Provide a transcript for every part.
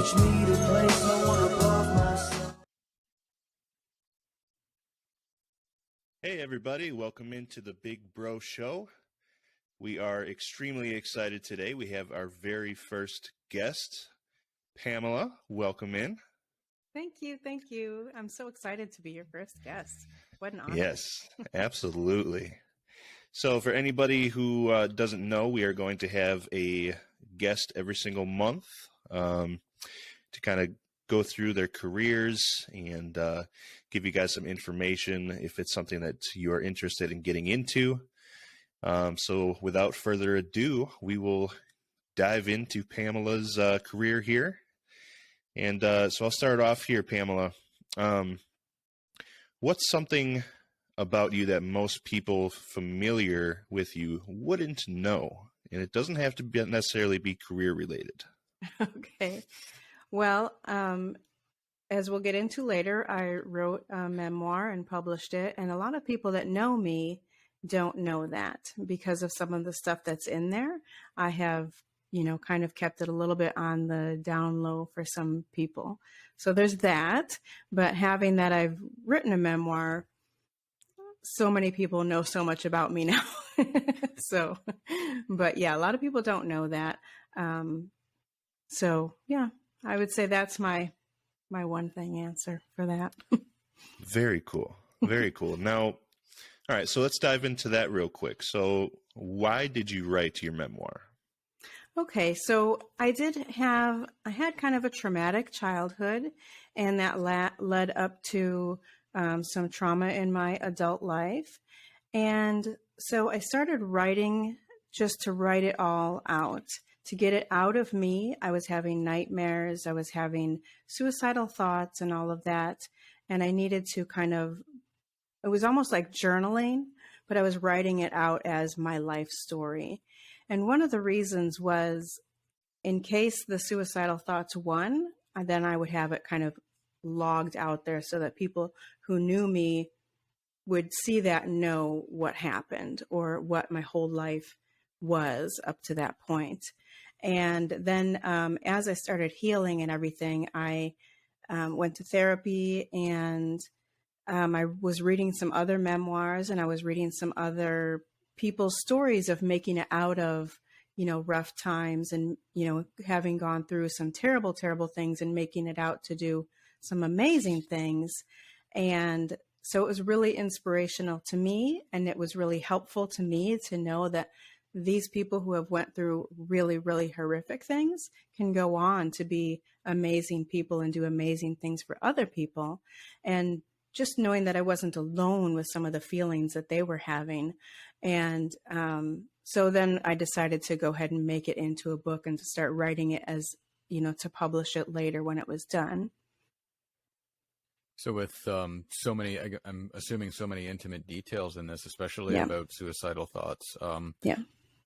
Teach me to place no one above myself. Hey everybody, welcome into the Big Bro Show. We are extremely excited today. We have our very first guest, Pamela. Welcome in. Thank you. Thank you. I'm so excited to be your first guest. What an honor. Yes, absolutely. So for anybody who doesn't know, we are going to have a guest every single month to kind of go through their careers and give you guys some information if it's something that you are interested in getting into. So without further ado, we will dive into Pamela's career here. And so I'll start off here, Pamela. What's something about you that most people familiar with you wouldn't know? And it doesn't have to necessarily be career related. Okay. Well, as we'll get into later, I wrote a memoir and published it. And a lot of people that know me don't know that because of some of the stuff that's in there. I have, kind of kept it a little bit on the down low for some people. So there's that. But having that I've written a memoir, so many people know so much about me now. But yeah, a lot of people don't know that. So yeah, I would say that's my one thing answer for that. Very cool. Very cool. Now, all right, so let's dive into that real quick. So why did you write your memoir? Okay, so I had kind of a traumatic childhood, and that led up to some trauma in my adult life. And so I started writing just to write it all out, to get it out of me. I was having nightmares, I was having suicidal thoughts and all of that. And I needed to it was almost like journaling, but I was writing it out as my life story. And one of the reasons was in case the suicidal thoughts won, then I would have it kind of logged out there so that people who knew me would see that and know what happened or what my whole life was up to that point. And then as I started healing and everything, I went to therapy, and I was reading some other memoirs, and I was reading some other people's stories of making it out of, rough times and, having gone through some terrible, terrible things and making it out to do some amazing things. And so it was really inspirational to me, and it was really helpful to me to know that these people who have went through really, really horrific things can go on to be amazing people and do amazing things for other people. And just knowing that I wasn't alone with some of the feelings that they were having. And so then I decided to go ahead and make it into a book and to start writing it as, to publish it later when it was done. So with so many, I'm assuming so many intimate details in this, especially about suicidal thoughts.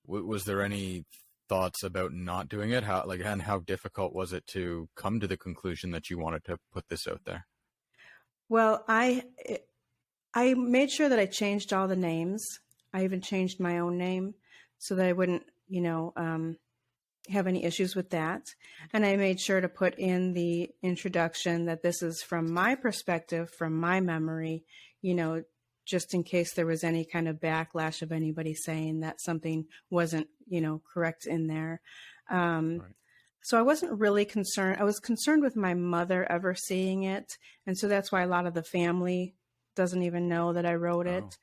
Was there any thoughts about not doing it? And how difficult was it to come to the conclusion that you wanted to put this out there? Well, I made sure that I changed all the names. I even changed my own name so that I wouldn't, have any issues with that. And I made sure to put in the introduction that this is from my perspective, from my memory, just in case there was any kind of backlash of anybody saying that something wasn't, correct in there. Right. So I wasn't really concerned. I was concerned with my mother ever seeing it. And so that's why a lot of the family doesn't even know that I wrote it.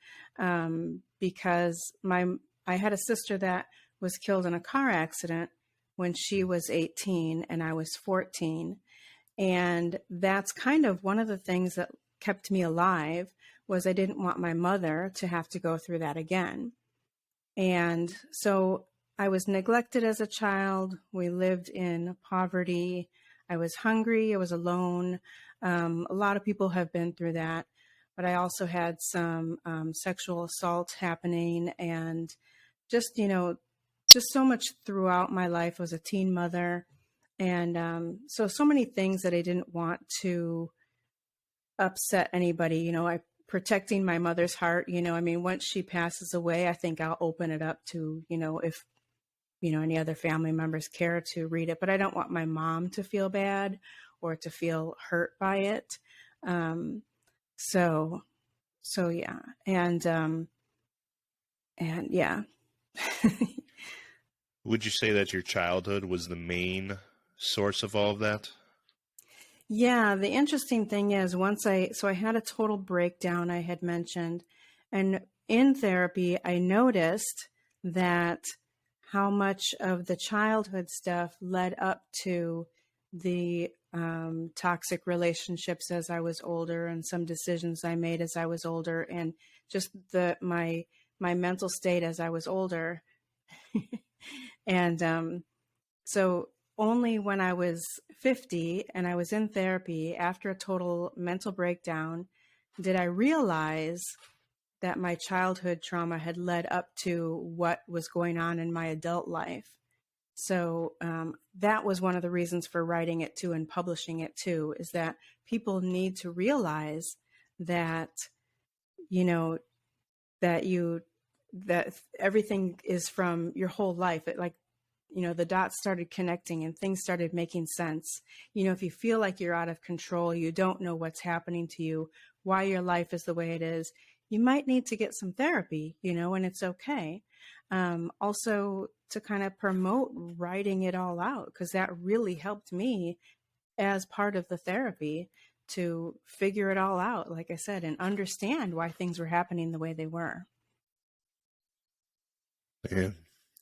Because I had a sister that was killed in a car accident when she was 18 and I was 14. And that's kind of one of the things that kept me alive, was I didn't want my mother to have to go through that again. And so I was neglected as a child. We lived in poverty. I was hungry. I was alone. A lot of people have been through that. But I also had some sexual assault happening, and just so much throughout my life. I was a teen mother. And so many things that I didn't want to upset anybody. Protecting my mother's heart, once she passes away, I think I'll open it up to, if any other family members care to read it, but I don't want my mom to feel bad or to feel hurt by it. Um, so, so yeah. And yeah. Would you say that your childhood was the main source of all of that? Yeah, the interesting thing is so I had a total breakdown I had mentioned, and in therapy, I noticed that how much of the childhood stuff led up to the toxic relationships as I was older, and some decisions I made as I was older, and just my mental state as I was older. And so only when I was 50 and I was in therapy after a total mental breakdown did I realize that my childhood trauma had led up to what was going on in my adult life. So that was one of the reasons for writing it too and publishing it too, is that people need to realize that, that everything is from your whole life. It, like, the dots started connecting and things started making sense. If you feel like you're out of control, you don't know what's happening to you, why your life is the way it is, you might need to get some therapy, and it's okay. Also to kind of promote writing it all out, because that really helped me as part of the therapy to figure it all out, like I said, and understand why things were happening the way they were. Yeah,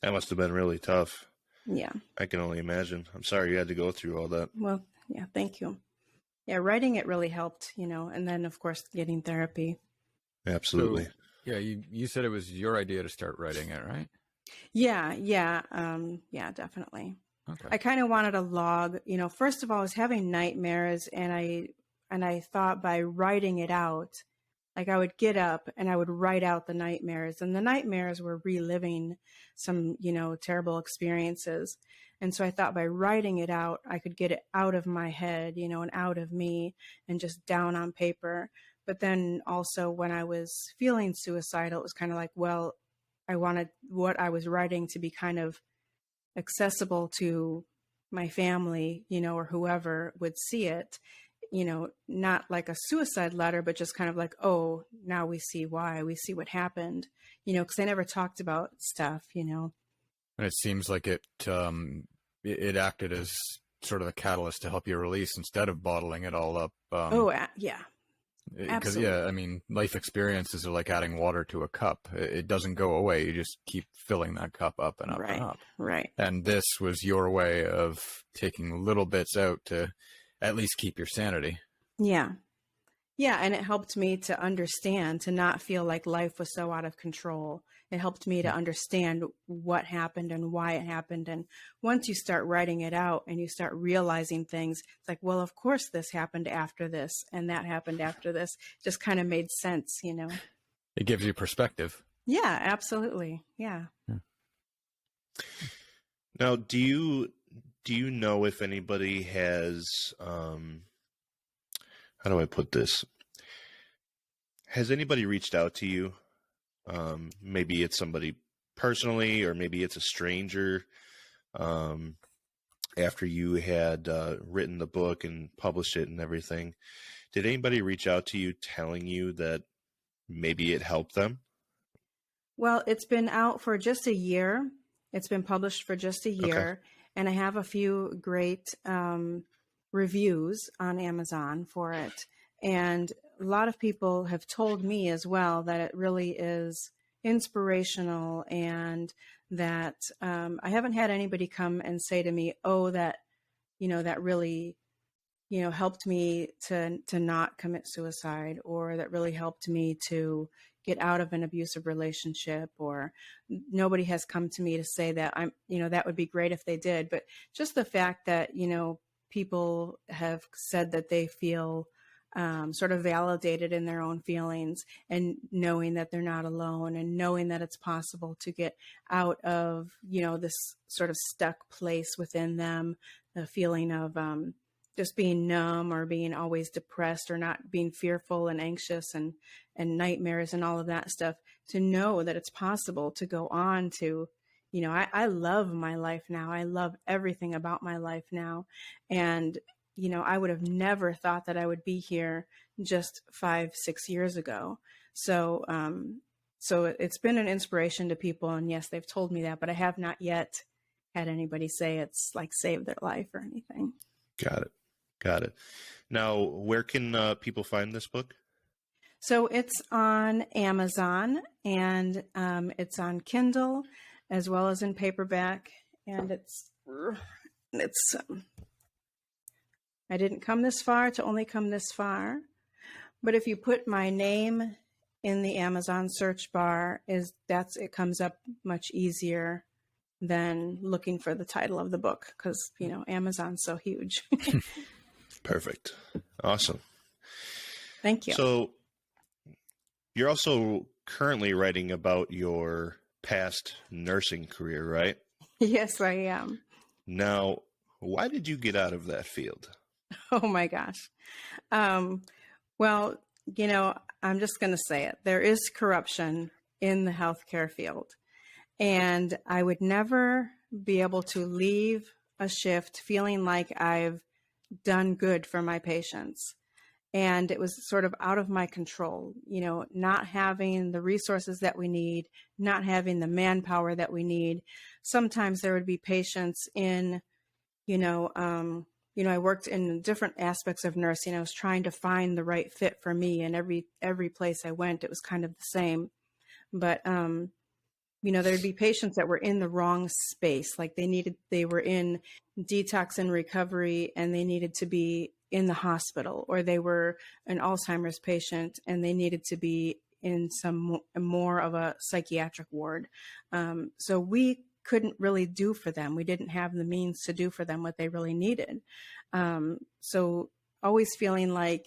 that must have been really tough. Yeah. I can only imagine. I'm sorry you had to go through all that. Well, yeah, thank you. Yeah, writing it really helped, and then of course getting therapy. Absolutely. So, yeah, you said it was your idea to start writing it, right? Yeah, definitely. Okay. I kind of wanted a log, first of all, I was having nightmares, and I thought by writing it out, like I would get up and I would write out the nightmares, and the nightmares were reliving some, terrible experiences. And so I thought by writing it out, I could get it out of my head, and out of me and just down on paper. But then also when I was feeling suicidal, it was kind of like, well, I wanted what I was writing to be kind of accessible to my family, or whoever would see it, not like a suicide letter, but just kind of like, oh, now we see why, we see what happened, because I never talked about stuff, And it seems like it acted as sort of a catalyst to help you release instead of bottling it all up. Yeah. Because, yeah, I mean, life experiences are like adding water to a cup. It doesn't go away. You just keep filling that cup up and up and up. Right. And this was your way of taking little bits out to at least keep your sanity. Yeah. Yeah. And it helped me to understand, to not feel like life was so out of control. It helped me to understand what happened and why it happened. And once you start writing it out and you start realizing things, it's like, well, of course this happened after this and that happened after this. Just kind of made sense, It gives you perspective. Yeah, absolutely. Yeah. Now, do you know if anybody has, how do I put this? Has anybody reached out to you? Maybe it's somebody personally, or maybe it's a stranger. After you had written the book and published it and everything, did anybody reach out to you telling you that maybe it helped them? Well, it's been out for just a year. It's been published for just a year. Okay. And I have a few great reviews on Amazon for it. And a lot of people have told me as well that it really is inspirational, and that I haven't had anybody come and say to me, oh, that, that really, helped me to not commit suicide, or that really helped me to get out of an abusive relationship, or nobody has come to me to say that that would be great if they did. But just the fact that, people have said that they feel sort of validated in their own feelings, and knowing that they're not alone, and knowing that it's possible to get out of, this sort of stuck place within them, the feeling of just being numb, or being always depressed, or not being fearful and anxious and nightmares and all of that stuff, to know that it's possible to go on to, I love my life now. I love everything about my life now. And, I would have never thought that I would be here just 5, 6 years ago. So, it's been an inspiration to people. And yes, they've told me that, but I have not yet had anybody say it's like saved their life or anything. Got it. Now, where can people find this book? So it's on Amazon, and it's on Kindle as well as in paperback. And it's I didn't come this far to only come this far. But if you put my name in the Amazon search bar, it comes up much easier than looking for the title of the book, because Amazon's so huge. Perfect. Awesome. Thank you. So you're also currently writing about your past nursing career, right? Yes, I am. Now, why did you get out of that field? Oh my gosh. Well, I'm just going to say it. There is corruption in the healthcare field. And I would never be able to leave a shift feeling like I've done good for my patients. And it was sort of out of my control, not having the resources that we need, not having the manpower that we need. Sometimes there would be patients in, I worked in different aspects of nursing. I was trying to find the right fit for me, and every place I went, it was kind of the same. But there'd be patients that were in the wrong space, like they were in detox and recovery, and they needed to be in the hospital, or they were an Alzheimer's patient and they needed to be in some more of a psychiatric ward. So we couldn't really do for them. We didn't have the means to do for them what they really needed. So always feeling like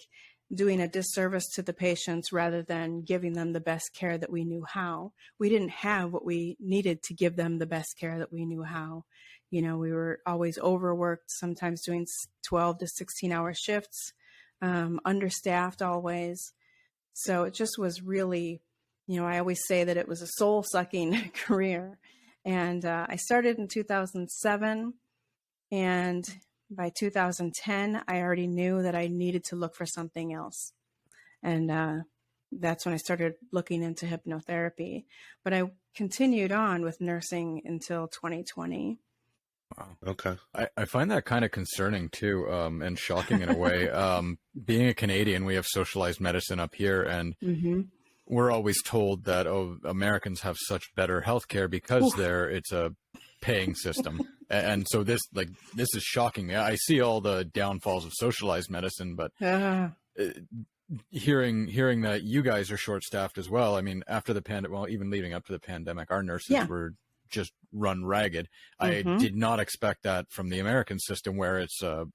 doing a disservice to the patients rather than giving them the best care that we knew how. We didn't have what we needed to give them the best care that we knew how. We were always overworked, sometimes doing 12 to 16-hour shifts, understaffed always. So it just was really, I always say that it was a soul-sucking career. And I started in 2007, and by 2010, I already knew that I needed to look for something else. And that's when I started looking into hypnotherapy. But I continued on with nursing until 2020. Wow. Okay. I find that kind of concerning too, and shocking in a way. Being a Canadian, we have socialized medicine up here, and we're always told that, Americans have such better healthcare because it's a paying system. And so this is shocking me. I see all the downfalls of socialized medicine, but hearing that you guys are short-staffed as well. I mean, after the pandemic, even leading up to the pandemic, our nurses were just run ragged. I did not expect that from the American system, where it's a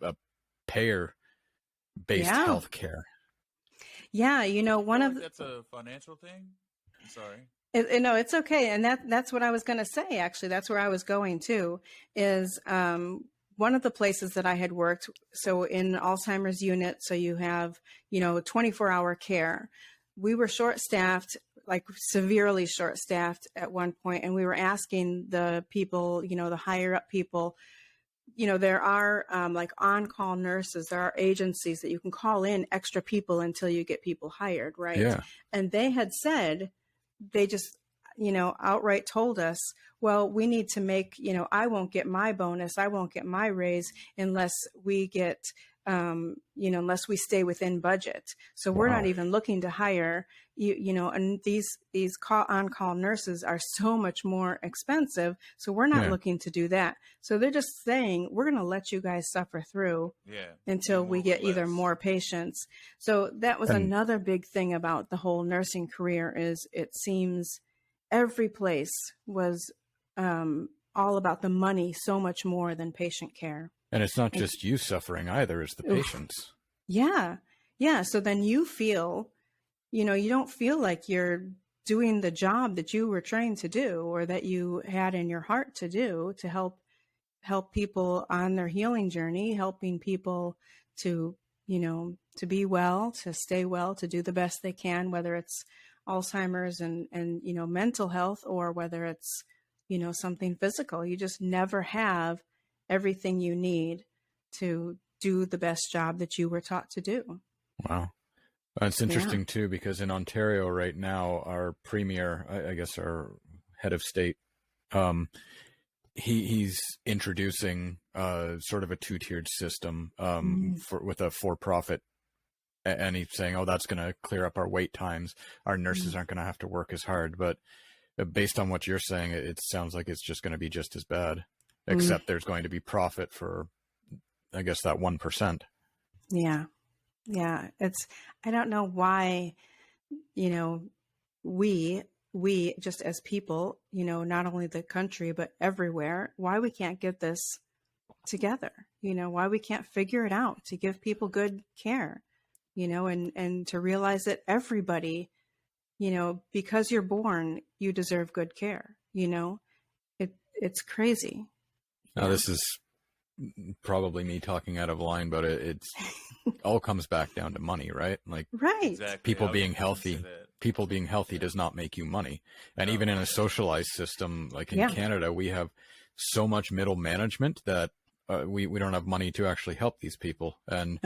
payer-based healthcare. Yeah, that's a financial thing. I'm sorry. No, it's okay. And that's what I was going to say, actually. That's where I was going to, is one of the places that I had worked. So in Alzheimer's unit, so you have, 24-hour care. We were short-staffed, like severely short-staffed at one point. And we were asking the people, the higher up people, there are like on-call nurses. There are agencies that you can call in extra people until you get people hired, right? Yeah. And they had said, they just, outright told us, well, we need to make, I won't get my bonus, I won't get my raise unless we get, unless we stay within budget. So we're not even looking to hire, and these on-call nurses are so much more expensive. So we're not looking to do that. So they're just saying, we're going to let you guys suffer through until we get either more patients. So that was another big thing about the whole nursing career, is it seems every place was all about the money so much more than patient care. And it's not just you suffering either, it's the patients. Yeah. Yeah. So then you feel, you don't feel like you're doing the job that you were trained to do, or that you had in your heart to do, to help people on their healing journey, helping people to, to be well, to stay well, to do the best they can, whether it's Alzheimer's and mental health, or whether it's something physical. You just never have everything you need to do the best job that you were taught to do. Wow. It's interesting too, because in Ontario right now, our premier, I guess our head of state, he's introducing sort of a two-tiered system with a for-profit, and he's saying, oh, that's going to clear up our wait times. Our nurses aren't going to have to work as hard. But based on what you're saying, it sounds like it's just going to be just as bad, except there's going to be profit for, I guess, that 1%. Yeah. Yeah. I don't know why, we just as people, not only the country, but everywhere, why we can't get this together, why we can't figure it out to give people good care, and to realize that everybody, because you're born, you deserve good care. It's crazy. Now, this is probably me talking out of line, but it's all comes back down to money, right? Like, right. Exactly. People being healthy does not make you money. And even in a socialized system, like in Canada, we have so much middle management that we don't have money to actually help these people. And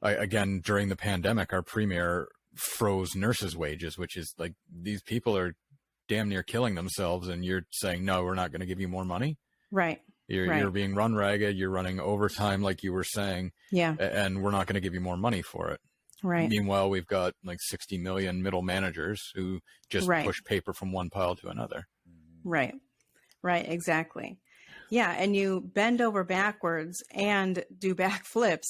again, during the pandemic, our premier froze nurses' wages, which is like, these people are damn near killing themselves, and you're saying, no, we're not going to give you more money. Right. You're being run ragged. You're running overtime, like you were saying. Yeah. And we're not going to give you more money for it. Right. Meanwhile, we've got like 60 million middle managers who just push paper from one pile to another. Right. Right. Exactly. Yeah. And you bend over backwards and do backflips,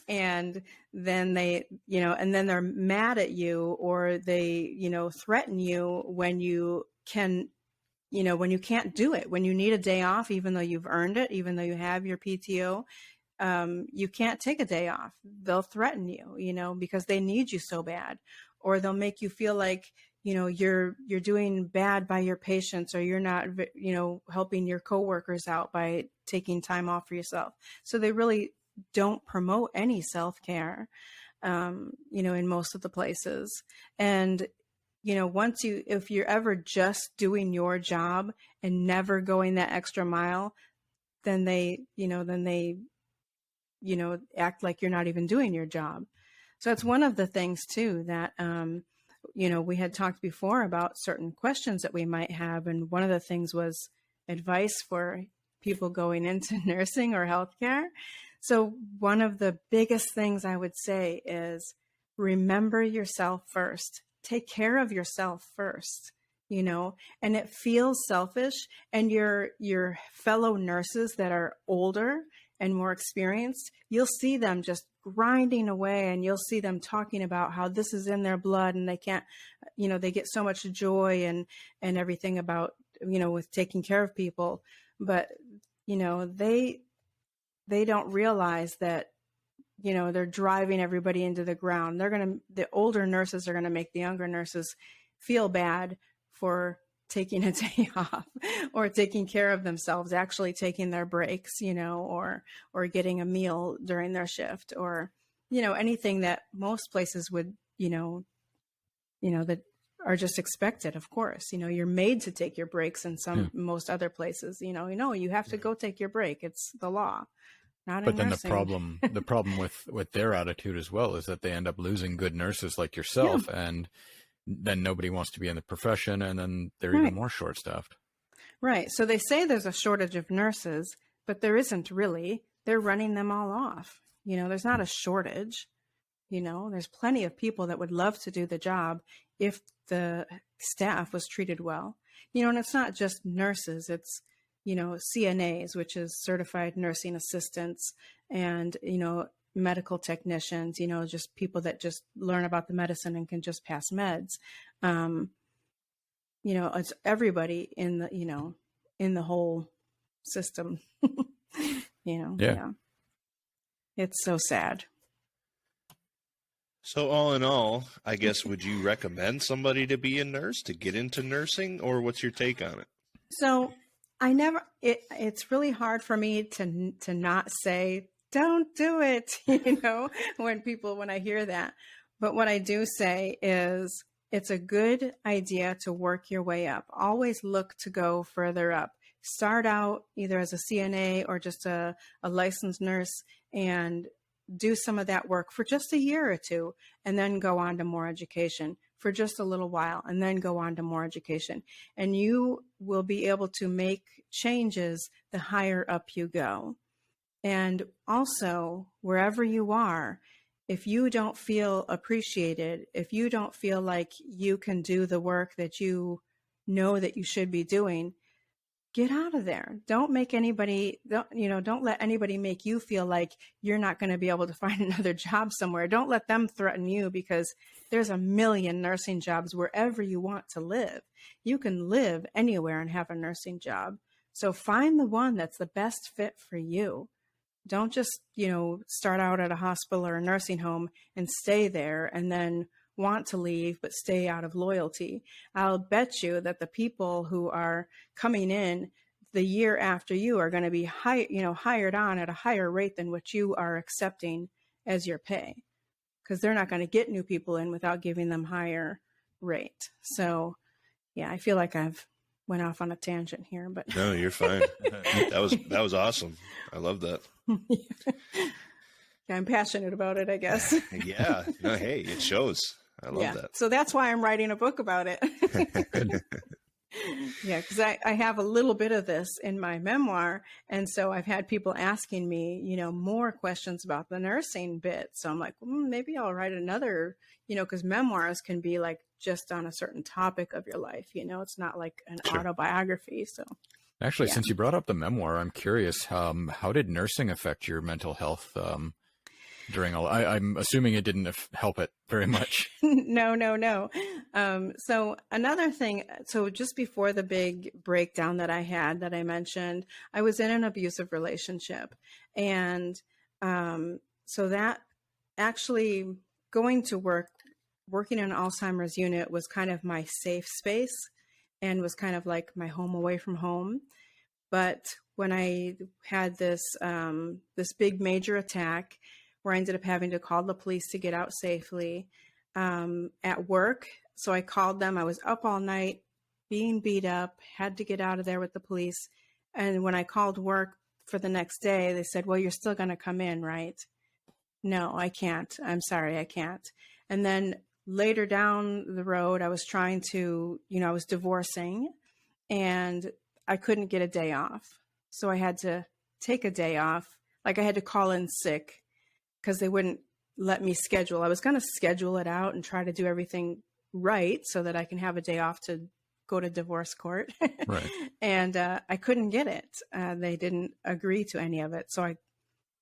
and then they, and then they're mad at you, or they, threaten you when you can, when you can't do it, when you need a day off, even though you've earned it, even though you have your PTO, you can't take a day off. They'll threaten you, because they need you so bad, or they'll make you feel like, you're doing bad by your patients, or you're not, helping your coworkers out by taking time off for yourself. So they really don't promote any self-care, in most of the places. And if you're ever just doing your job and never going that extra mile, then they act like you're not even doing your job. So that's one of the things too that, we had talked before about certain questions that we might have. And one of the things was advice for people going into nursing or healthcare. So one of the biggest things I would say is remember yourself first. Take care of yourself first, and it feels selfish, and your fellow nurses that are older and more experienced, you'll see them just grinding away, and you'll see them talking about how this is in their blood, and they can't, they get so much joy and everything about, with taking care of people. But, they don't realize that, they're driving everybody into the ground. The older nurses are going to make the younger nurses feel bad for taking a day off, or taking care of themselves, actually taking their breaks, or getting a meal during their shift, or, anything that most places would, that are just expected. Of course, you're made to take your breaks in most other places, you have to go take your break. It's the law. But then the problem with their attitude as well is that they end up losing good nurses like yourself, and then nobody wants to be in the profession, and then they're even more short-staffed. Right. So they say there's a shortage of nurses, but there isn't really. They're running them all off. There's not a shortage. There's plenty of people that would love to do the job if the staff was treated well. And it's not just nurses. It's CNAs, which is certified nursing assistants, and, medical technicians, just people that just learn about the medicine and can just pass meds. It's everybody in the whole system, Yeah. It's so sad. So all in all, I guess, would you recommend somebody to be a nurse, to get into nursing, or what's your take on it? So it's really hard for me to not say, don't do it, when I hear that. But what I do say is, it's a good idea to work your way up. Always look to go further up. Start out either as a CNA or just a licensed nurse and do some of that work for just a year or two, and then go on to more education for just a little while, and then go on to more education. And you will be able to make changes the higher up you go. And also, wherever you are, if you don't feel appreciated, if you don't feel like you can do the work that you know that you should be doing, get out of there. Don't let anybody make you feel like you're not going to be able to find another job somewhere. Don't let them threaten you, because there's a million nursing jobs wherever you want to live. You can live anywhere and have a nursing job. So find the one that's the best fit for you. Don't just, start out at a hospital or a nursing home and stay there and then want to leave but stay out of loyalty. I'll bet you that the people who are coming in the year after you are going to be hired on at a higher rate than what you are accepting as your pay, because they're not going to get new people in without giving them higher rate. So yeah, I feel like I've went off on a tangent here, but no, you're fine. That was awesome. I love that. Yeah, I'm passionate about it, I guess. Yeah. No, hey, it shows. I love that. So that's why I'm writing a book about it. Yeah, because I have a little bit of this in my memoir. And so I've had people asking me, more questions about the nursing bit. So I'm like, maybe I'll write another, because memoirs can be like just on a certain topic of your life. It's not like an autobiography. So actually, since you brought up the memoir, I'm curious, how did nursing affect your mental health during all? I'm assuming it didn't help it very much. No. So another thing, so just before the big breakdown that I had that I mentioned, I was in an abusive relationship. And so that actually going to working in an Alzheimer's unit was kind of my safe space and was kind of like my home away from home. But when I had this big major attack, where I ended up having to call the police to get out safely at work. So I called them. I was up all night, being beat up, had to get out of there with the police. And when I called work for the next day, they said, well, you're still going to come in, right? No, I can't. I'm sorry, I can't. And then later down the road, I was trying to, I was divorcing and I couldn't get a day off. So I had to take a day off. Like I had to call in sick, because they wouldn't let me schedule. I was going to schedule it out and try to do everything right so that I can have a day off to go to divorce court. Right. And I couldn't get it. They didn't agree to any of it. So I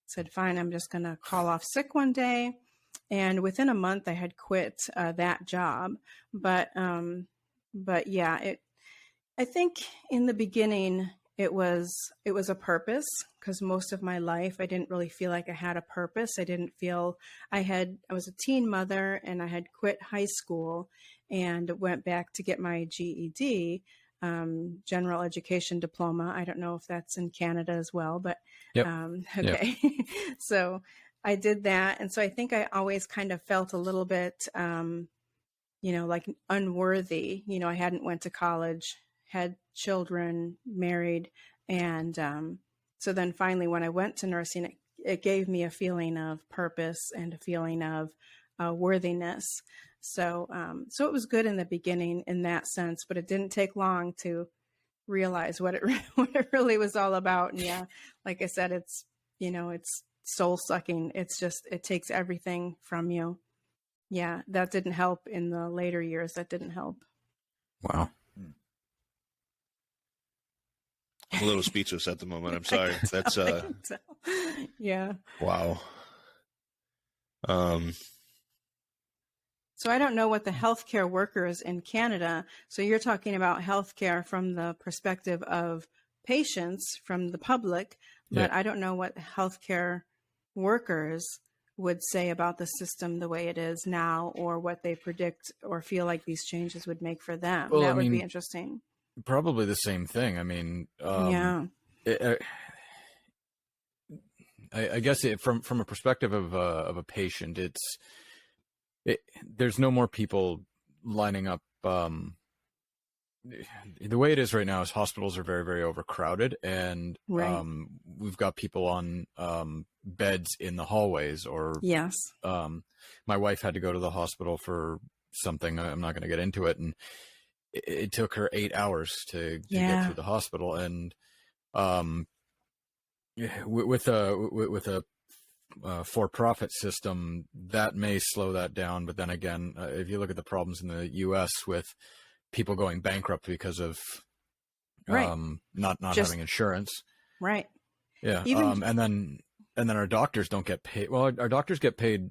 said, fine, I'm just going to call off sick one day. And within a month, I had quit that job. But yeah, I think in the beginning, it was a purpose, because most of my life I didn't really feel like I had a purpose. I didn't feel I was a teen mother, and I had quit high school and went back to get my GED, general education diploma. I don't know if that's in Canada as well, but yep. Okay. Yep. So I did that. And so I think I always kind of felt a little bit, like unworthy. I hadn't went to college, had children, married. And so then finally, when I went to nursing, it gave me a feeling of purpose and a feeling of worthiness. So it was good in the beginning in that sense, but it didn't take long to realize what it really was all about. And yeah, like I said, it's soul sucking. It's just, it takes everything from you. Yeah, that didn't help in the later years. That didn't help. Wow. I'm a little speechless at the moment. I'm sorry. That's yeah. Wow. So I don't know what the healthcare workers in Canada. So you're talking about healthcare from the perspective of patients, from the public, but yeah. I don't know what healthcare workers would say about the system the way it is now, or what they predict or feel like these changes would make for them. Well, that would be interesting. Probably the same thing. I mean, yeah. I guess from a perspective of a patient, there's no more people lining up. The way it is right now is hospitals are very, very overcrowded, and Right. we've got people on beds in the hallways. Or Yes. my wife had to go to the hospital for something. I'm not going to get into it, and it took her 8 hours to get Yeah. through the hospital. And with a for-profit system, that may slow that down. But then again, if you look at the problems in the U.S. with people going bankrupt because of Right. not Just having insurance, right. yeah, Even and then our doctors don't get paid. Well, our doctors get paid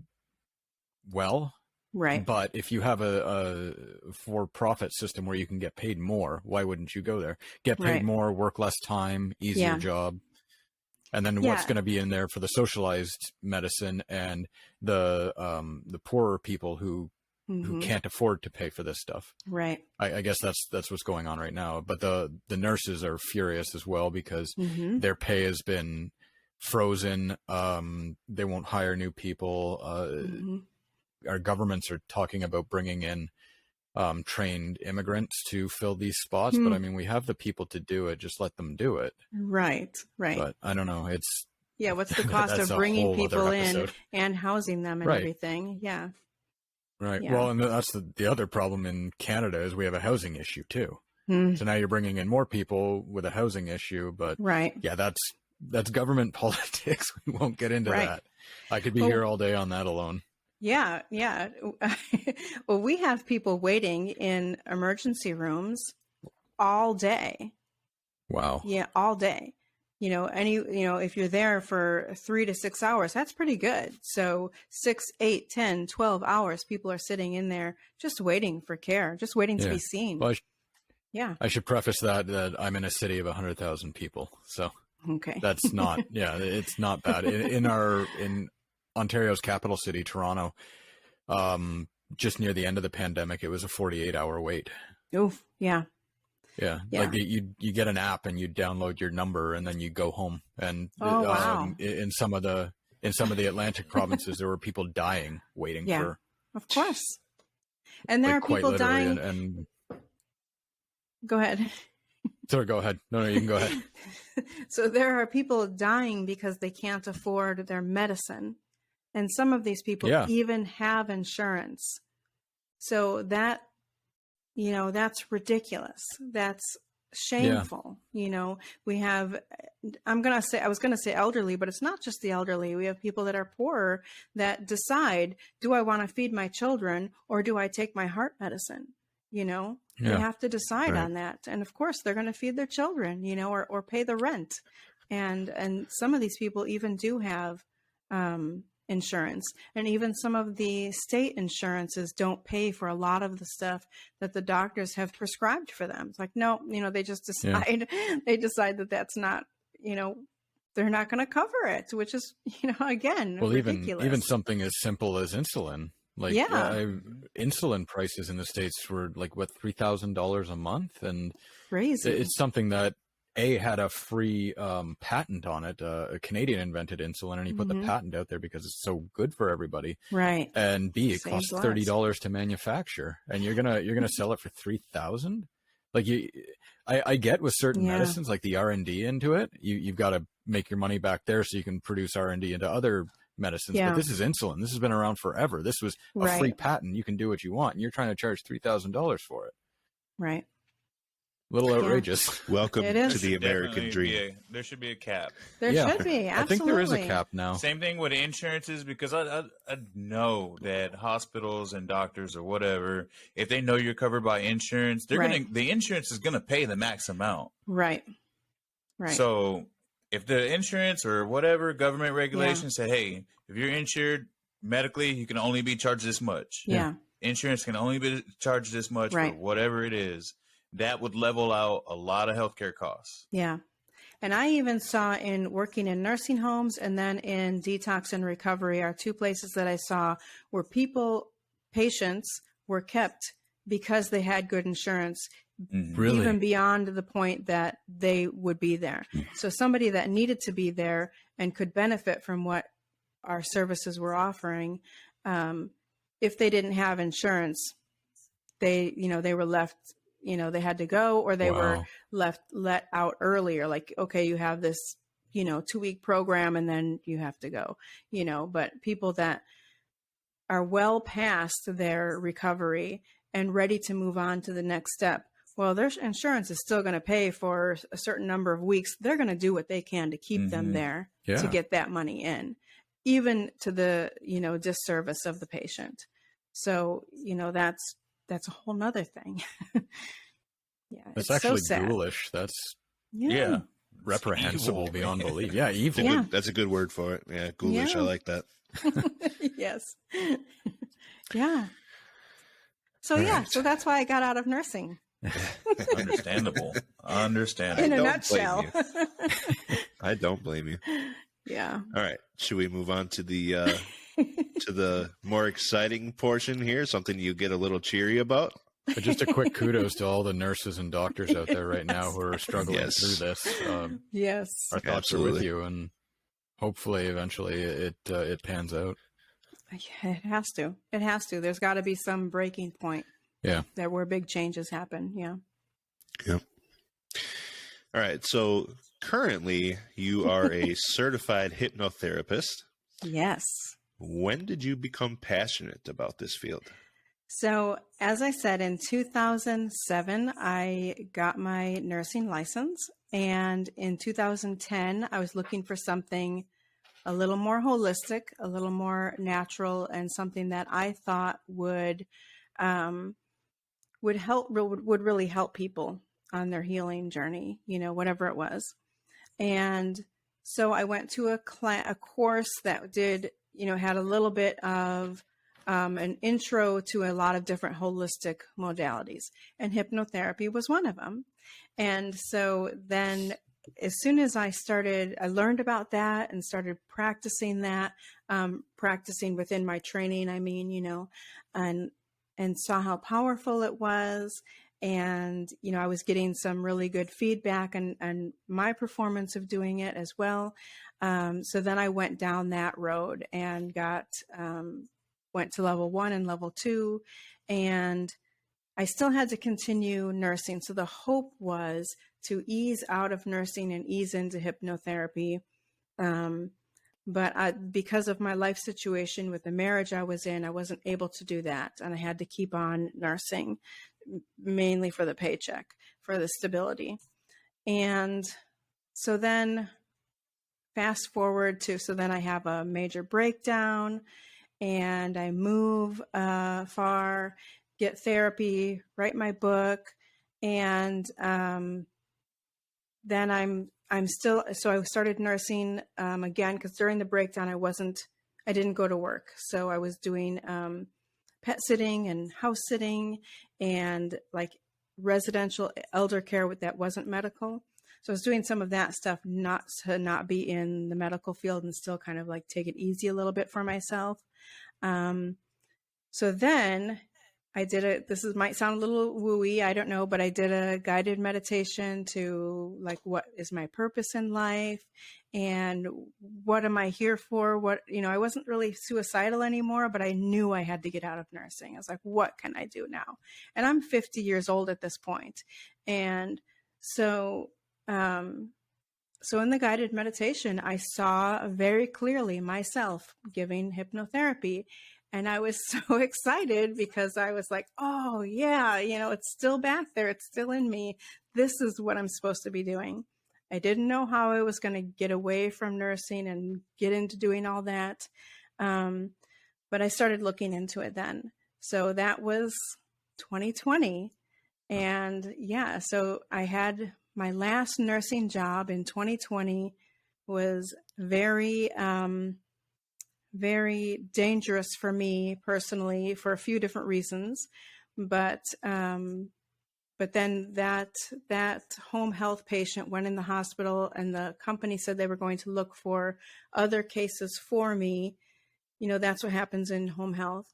well, right. but if you have a for-profit system where you can get paid more, why wouldn't you go there? Get paid Right. more, work less time, easier Yeah. job. And then what's Yeah. going to be in there for the socialized medicine and the poorer people who Mm-hmm. can't afford to pay for this stuff. Right. I guess that's what's going on right now. But the nurses are furious as well because Mm-hmm. their pay has been frozen. They won't hire new people. Mm-hmm. Our governments are talking about bringing in trained immigrants to fill these spots. But I mean, we have the people to do it. Just let them do it. Right. Right. But I don't know. It's Yeah. What's the cost that's of a bringing whole other people in episode. and housing them and Right. everything? Yeah. Right. Yeah. Well, and that's the other problem in Canada is we have a housing issue too. Mm. So now you're bringing in more people with a housing issue, but Right. yeah, that's government politics. We won't get into Right. that. I could be Well, here all day on that alone. yeah. Yeah. Well, we have people waiting in emergency rooms all day. Wow. Yeah, all day. If you're there for 3 to 6 hours, that's pretty good. So 6, 8, 10, 12 hours, people are sitting in there just waiting for care, just waiting to Yeah. be seen. Well, Yeah. I should preface that I'm in a city of 100,000 people. So Okay. that's not, yeah, it's not bad. In Ontario's capital city, Toronto, just near the end of the pandemic, it was a 48-hour wait. Oof. Yeah. Yeah, Yeah. like you get an app and you download your number and then you go home. And Oh, wow. in some of the Atlantic provinces, there were people dying waiting Yeah. for, Of course. And there like, are quite people literally. dying. And Go ahead. sorry, go ahead. No, you can go ahead. So there are people dying because they can't afford their medicine. And some of these people Yeah. even have insurance. So that's ridiculous. That's shameful. We have, I was going to say elderly, but it's not just the elderly. We have people that are poorer that decide, do I want to feed my children or do I take my heart medicine? They Yeah. have to decide Right. on that. And of course they're going to feed their children, or pay the rent. And some of these people even do have, insurance, and even some of the state insurances don't pay for a lot of the stuff that the doctors have prescribed for them. It's like, no, they just decide, they decide that that's not, they're not going to cover it, which is, again, Well, ridiculous. even something as simple as insulin. Like, Yeah. insulin prices in the States were like, what, $3,000 a month? And Crazy. it's something that had a free patent on it. A Canadian invented insulin, and he put the patent out there because it's so good for everybody. Right. And B, it Saves costs lives. $30 to manufacture, and you're gonna sell it for $3,000. Like, I get with certain Yeah. medicines, like the R&D into it, you've got to make your money back there so you can produce R&D into other medicines. Yeah. But this is insulin. This has been around forever. This was a free Right. patent. You can do what you want, and you're trying to charge $3,000 for it. Right. Little Yeah. outrageous. Welcome It to is. the American Definitely dream. there should be a cap. There Yeah. should be. Absolutely. I think there is a cap now. Same thing with insurances, because I know that hospitals and doctors or whatever, if they know you're covered by insurance, the insurance is gonna pay the max amount. Right. Right. So if the insurance or whatever government regulations say, hey, if you're insured medically, you can only be charged this much. yeah. Insurance can only be charged this much Right. for whatever it is. That would level out a lot of healthcare costs. Yeah. And I even saw in working in nursing homes and then in detox and recovery are two places that I saw where patients were kept because they had good insurance, Really? even beyond the point that they would be there. So somebody that needed to be there and could benefit from what our services were offering, if they didn't have insurance, they were left, they had to go, or they were let out earlier. Like, okay, you have this, 2-week program and then you have to go, but people that are well past their recovery and ready to move on to the next step, well, their insurance is still going to pay for a certain number of weeks. They're going to do what they can to keep them there to get that money in, even to the, disservice of the patient. So, that's a whole nother thing. That's it's actually so sad. ghoulish. That's reprehensible evil, beyond man. belief. Yeah, evil. That's a good word for it. Yeah, ghoulish. I like that. Yes. Yeah. So right. so that's why I got out of nursing. Understandable. In a nutshell. I don't blame you. Yeah. All right. Should we move on to the more exciting portion here? Something you get a little cheery about? But just a quick kudos to all the nurses and doctors out there right now who are struggling through this. Yes. Our thoughts are with you, and hopefully eventually it pans out. It has to. It has to. There's got to be some breaking point. Yeah. Where big changes happen. Yeah. Yep. All right. So currently you are a certified hypnotherapist. Yes. When did you become passionate about this field? So, as I said, in 2007, I got my nursing license. And in 2010, I was looking for something a little more holistic, a little more natural, and something that I thought would really help people on their healing journey, whatever it was. And so I went to a course that did, had a little bit of an intro to a lot of different holistic modalities, and hypnotherapy was one of them. And so then as soon as I learned about that and started practicing that, practicing within my training, and saw how powerful it was. And, I was getting some really good feedback and my performance of doing it as well. So then I went down that road and went to level 1 and level 2, and I still had to continue nursing. So the hope was to ease out of nursing and ease into hypnotherapy. But because of my life situation with the marriage I was in, I wasn't able to do that. And I had to keep on nursing, mainly for the paycheck, for the stability. And so then fast forward so then I have a major breakdown, and I move far, get therapy, write my book, and then I'm still, so I started nursing again, because during the breakdown I didn't go to work. So I was doing pet sitting and house sitting and like residential elder care that wasn't medical. So I was doing some of that stuff not to be in the medical field and still kind of like take it easy a little bit for myself. So then I did might sound a little wooey, I don't know, but I did a guided meditation to like, what is my purpose in life and what am I here for? I wasn't really suicidal anymore, but I knew I had to get out of nursing. I was like, what can I do now? And I'm 50 years old at this point. And so in the guided meditation, I saw very clearly myself giving hypnotherapy. And I was so excited because I was like, oh, yeah, it's still back there. It's still in me. This is what I'm supposed to be doing. I didn't know how I was going to get away from nursing and get into doing all that. But I started looking into it then. So that was 2020. And yeah, so I had my last nursing job in 2020 was very, very dangerous for me personally for a few different reasons. But then that home health patient went in the hospital, and the company said they were going to look for other cases for me. That's what happens in home health.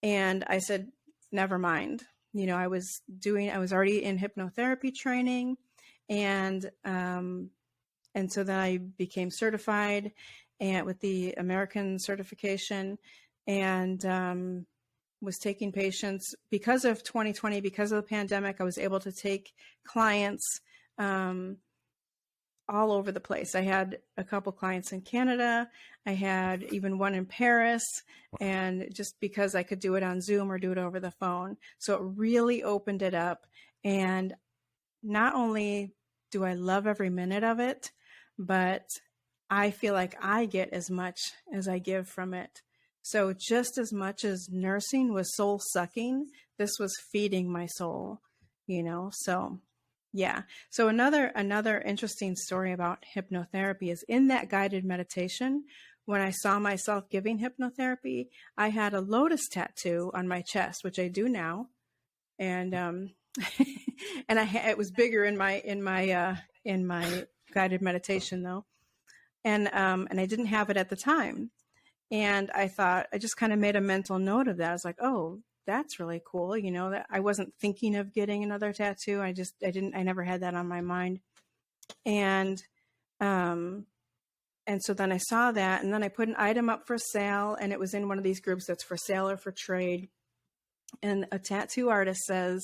And I said, never mind. I was already in hypnotherapy training, and so then I became certified and with the American certification. And was taking patients because of 2020, because of the pandemic. I was able to take clients all over the place. I had a couple clients in Canada. I had even one in Paris, and just because I could do it on Zoom or do it over the phone. So it really opened it up. And not only do I love every minute of it, but I feel like I get as much as I give from it. So just as much as nursing was soul sucking, this was feeding my soul, so yeah. So another interesting story about hypnotherapy is in that guided meditation, when I saw myself giving hypnotherapy, I had a lotus tattoo on my chest, which I do now. And and it was bigger in my guided meditation though. And I didn't have it at the time. And I thought, I just kind of made a mental note of that. I was like, oh, that's really cool. That I wasn't thinking of getting another tattoo. I never had that on my mind. And so then I saw that, and then I put an item up for sale, and it was in one of these groups that's for sale or for trade. And a tattoo artist says,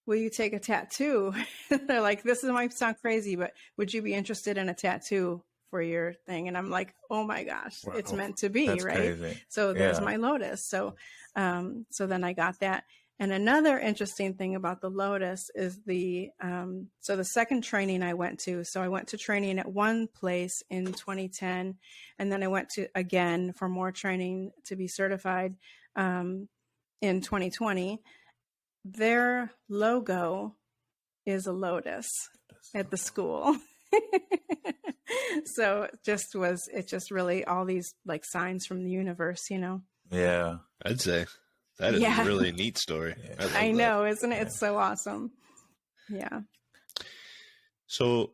will you take a tattoo? They're like, this might sound crazy, but would you be interested in a tattoo for your thing? And I'm like, oh my gosh, wow. It's meant to be. That's right. Crazy. So there's my lotus. So then I got that. And another interesting thing about the lotus is so the second training I went to, so I went to training at one place in 2010, and then I went to again for more training to be certified in 2020. Their logo is a lotus at the school. So it just really all these like signs from the universe, Yeah. I'd say that is a really neat story. I know, isn't it? Yeah. It's so awesome. Yeah. So,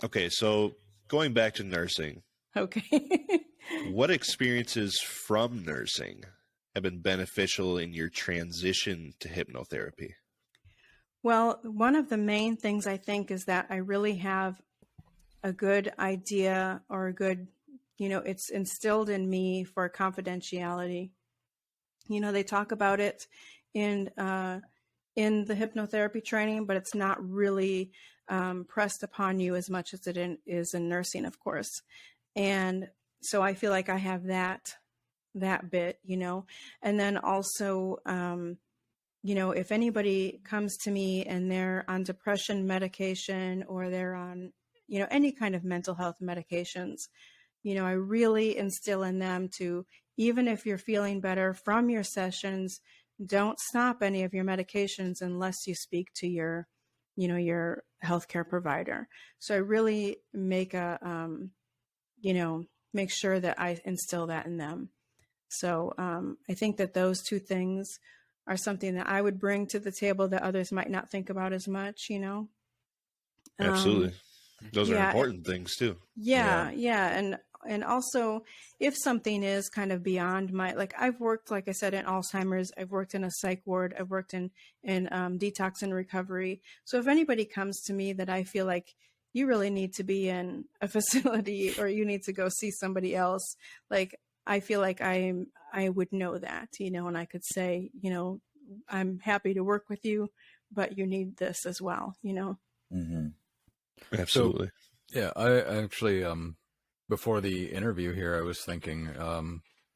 okay. So going back to nursing. Okay. What experiences from nursing have been beneficial in your transition to hypnotherapy? Well, one of the main things I think is that I really have a good idea or a good, it's instilled in me for confidentiality. They talk about it in the hypnotherapy training, but it's not really pressed upon you as much as it is in nursing, of course. And so I feel like I have that bit, and then also, if anybody comes to me and they're on depression medication or they're on, any kind of mental health medications, I really instill in them to, even if you're feeling better from your sessions, don't stop any of your medications unless you speak to your healthcare provider. So I really make make sure that I instill that in them. So I think that those two things are something that I would bring to the table that others might not think about as much, Absolutely. Those are important things too. Yeah. And also, if something is kind of beyond I've worked, like I said, in Alzheimer's, I've worked in a psych ward, I've worked in detox and recovery. So if anybody comes to me that I feel like you really need to be in a facility or you need to go see somebody else, I feel like I would know that, and I could say, I'm happy to work with you, but you need this as well, Mm-hmm. Absolutely. So, yeah, I actually, before the interview here, I was thinking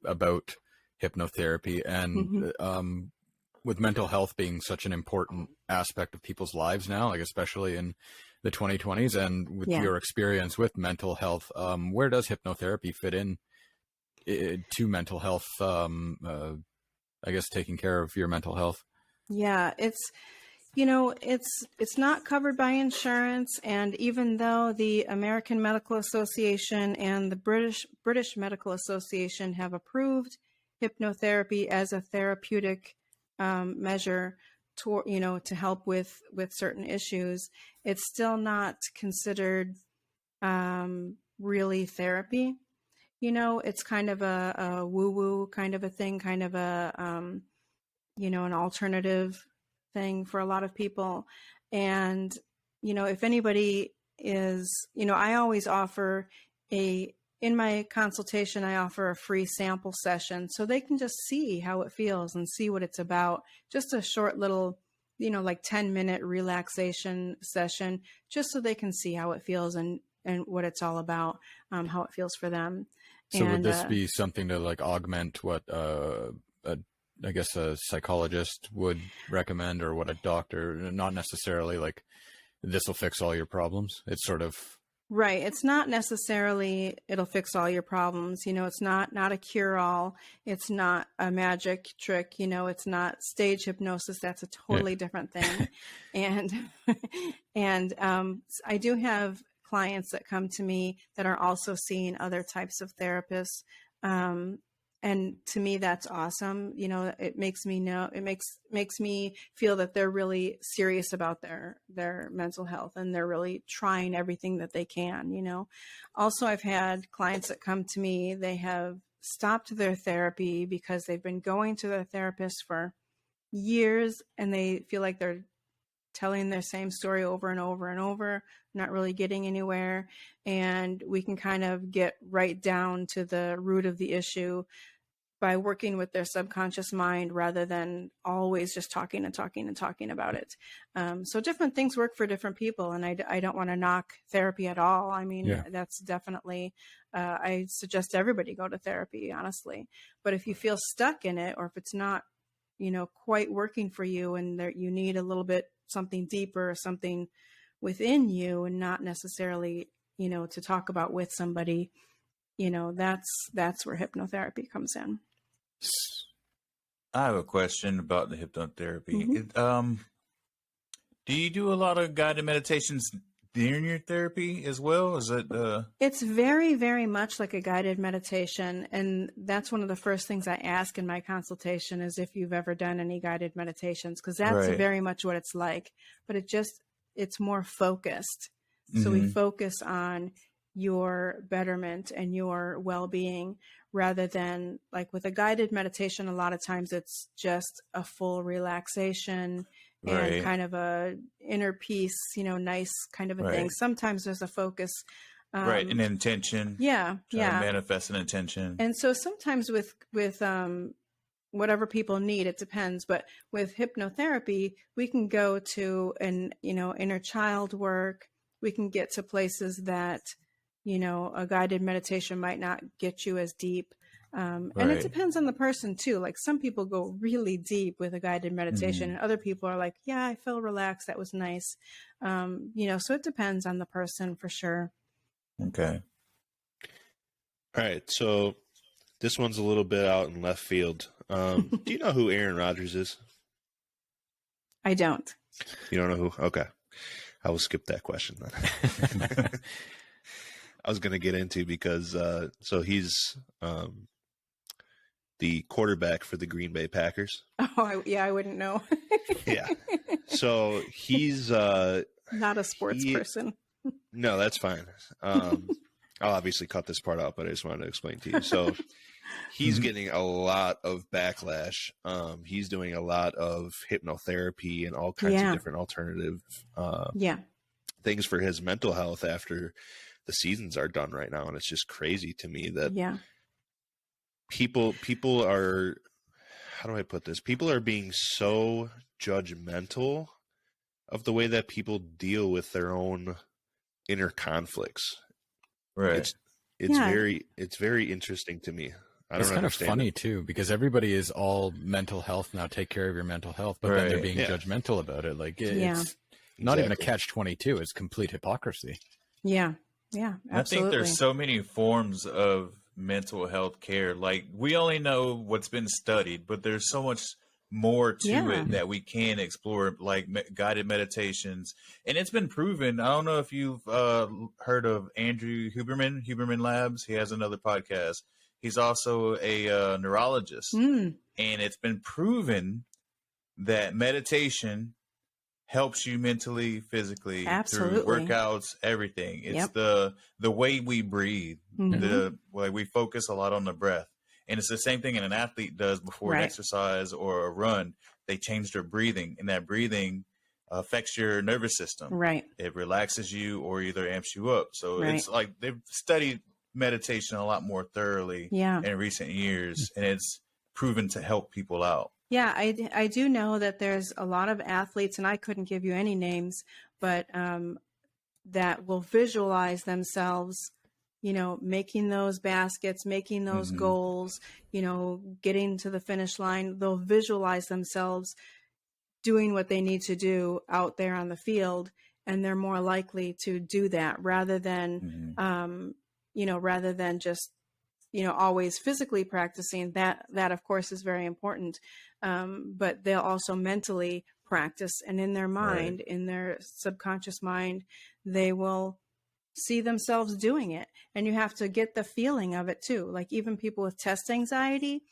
about hypnotherapy and with mental health being such an important aspect of people's lives now, especially in the 2020s, and with your experience with mental health, where does hypnotherapy fit in to mental health? I guess taking care of your mental health. Yeah, it's not covered by insurance, and even though the American Medical Association and the British Medical Association have approved hypnotherapy as a therapeutic measure to help with certain issues, it's still not considered really therapy. It's kind of a woo-woo kind of a thing, kind of a an alternative thing for a lot of people. And if anybody is, I always offer a in my consultation, I offer a free sample session so they can just see how it feels and see what it's about. Just a short little, like 10-minute relaxation session, just so they can see how it feels and what it's all about, how it feels for them. So would this be something to like augment what I guess a psychologist would recommend, or what a doctor, not necessarily like this will fix all your problems? It's sort of right. It's not necessarily it'll fix all your problems. It's not a cure-all. It's not a magic trick. It's not stage hypnosis. That's a totally different thing. And I do have clients that come to me that are also seeing other types of therapists. And to me, that's awesome. It makes me makes me feel that they're really serious about their mental health, and they're really trying everything that they can. Also, I've had clients that come to me, they have stopped their therapy because they've been going to their therapist for years, and they feel like they're telling their same story over and over and over, not really getting anywhere. And we can kind of get right down to the root of the issue by working with their subconscious mind rather than always just talking and talking and talking about it. So different things work for different people, and I don't want to knock therapy at all. I mean, that's definitely, I suggest everybody go to therapy, honestly. But if you feel stuck in it, or if it's not, quite working for you, and you need a little bit something deeper, something within you, and not necessarily, to talk about with somebody, that's where hypnotherapy comes in. I have a question about the hypnotherapy. Mm-hmm. Do you do a lot of guided meditations during your therapy as well? Is it? It's very, very much like a guided meditation, and that's one of the first things I ask in my consultation is if you've ever done any guided meditations, because that's very much what it's like. But it's more focused. Mm-hmm. So we focus on your betterment and your well-being, rather than like with a guided meditation, a lot of times it's just a full relaxation and kind of a inner peace, nice kind of a thing. Sometimes there's a focus. An intention. Manifest an intention. And so sometimes with whatever people need, it depends. But with hypnotherapy, we can go to inner child work. We can get to places that, a guided meditation might not get you as deep. And it depends on the person too. Like some people go really deep with a guided meditation, and other people are like, yeah, I feel relaxed. That was nice. So it depends on the person for sure. Okay. All right. So this one's a little bit out in left field. Do you know who Aaron Rodgers is? I don't. You don't know who? Okay. I will skip that question then. I was going to get into because so he's the quarterback for the Green Bay Packers. Oh, I wouldn't know. Yeah. So he's not a sports person. No, that's fine. I'll obviously cut this part out, but I just wanted to explain to you. So he's getting a lot of backlash. He's doing a lot of hypnotherapy and all kinds of different alternative things for his mental health after the seasons are done right now. And it's just crazy to me that people are, how do I put this? People are being so judgmental of the way that people deal with their own inner conflicts. Right. It's very interesting to me. It's kind of funny too, because everybody is all mental health now. Take care of your mental health, but then they're being judgmental about it. Like it's not even a catch-22. It's complete hypocrisy. Yeah. Yeah. Absolutely. I think there's so many forms of mental health care. Like we only know what's been studied, but there's so much more to it that we can explore, like guided meditations. And it's been proven. I don't know if you've heard of Andrew Huberman Labs. He has another podcast. He's also a neurologist, and it's been proven that meditation helps you mentally, physically, through workouts, everything. It's the way we breathe, the way we focus a lot on the breath. And it's the same thing an athlete does before an exercise or a run. They change their breathing, and that breathing affects your nervous system. Right. It relaxes you or either amps you up. So it's like they've studied meditation a lot more thoroughly Yeah. in recent years, and it's proven to help people out. Yeah, I do know that there's a lot of athletes, and I couldn't give you any names, but that will visualize themselves, making those baskets, making those Hmm. goals, getting to the finish line. They'll visualize themselves doing what they need to do out there on the field, and they're more likely to do that rather than, Hmm. rather than just, always physically practicing. That of course is very important. But they'll also mentally practice, and in their Right. mind, in their subconscious mind, they will see themselves doing it. And you have to get the feeling of it too. Like even people with test anxiety,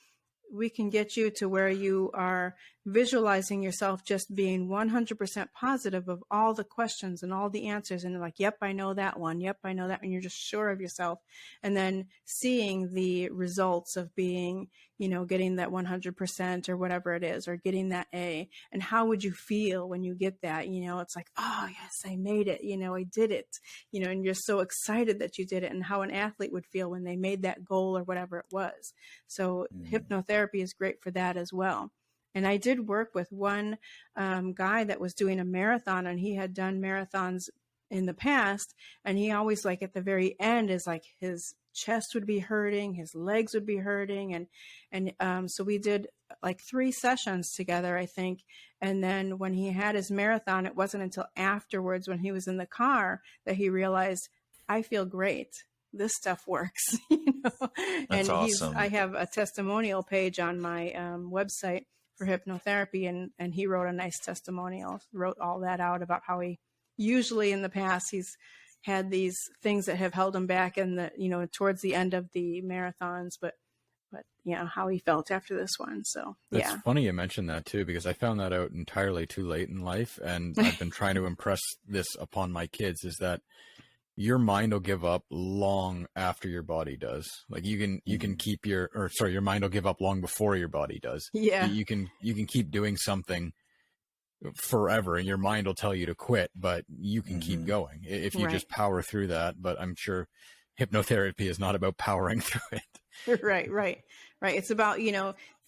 we can get you to where you are visualizing yourself just being 100% positive of all the questions and all the answers. And like, yep, I know that one. Yep, I know that. And you're just sure of yourself. And then seeing the results of being, getting that 100% or whatever it is, or getting that A. And how would you feel when you get that? It's like, oh, yes, I made it. I did it. And you're so excited that you did it, and how an athlete would feel when they made that goal or whatever it was. So hypnotherapy is great for that as well. And I did work with one guy that was doing a marathon, and he had done marathons in the past. And he always, like at the very end, is like his chest would be hurting, his legs would be hurting. And so we did like 3 sessions together, I think. And then when he had his marathon, it wasn't until afterwards when he was in the car that he realized, I feel great. This stuff works. That's And awesome. I have a testimonial page on my website for hypnotherapy, and he wrote a nice testimonial, wrote all that out about how he usually in the past he's had these things that have held him back in the towards the end of the marathons, but how he felt after this one. So It's funny you mentioned that too, because I found that out entirely too late in life, and I've been trying to impress this upon my kids, is that your mind will give up long after your body does. Like you can keep your mind will give up long before your body does. Yeah. You can keep doing something forever and your mind will tell you to quit, but you can keep going if you just power through that. But I'm sure hypnotherapy is not about powering through it. Right. It's about,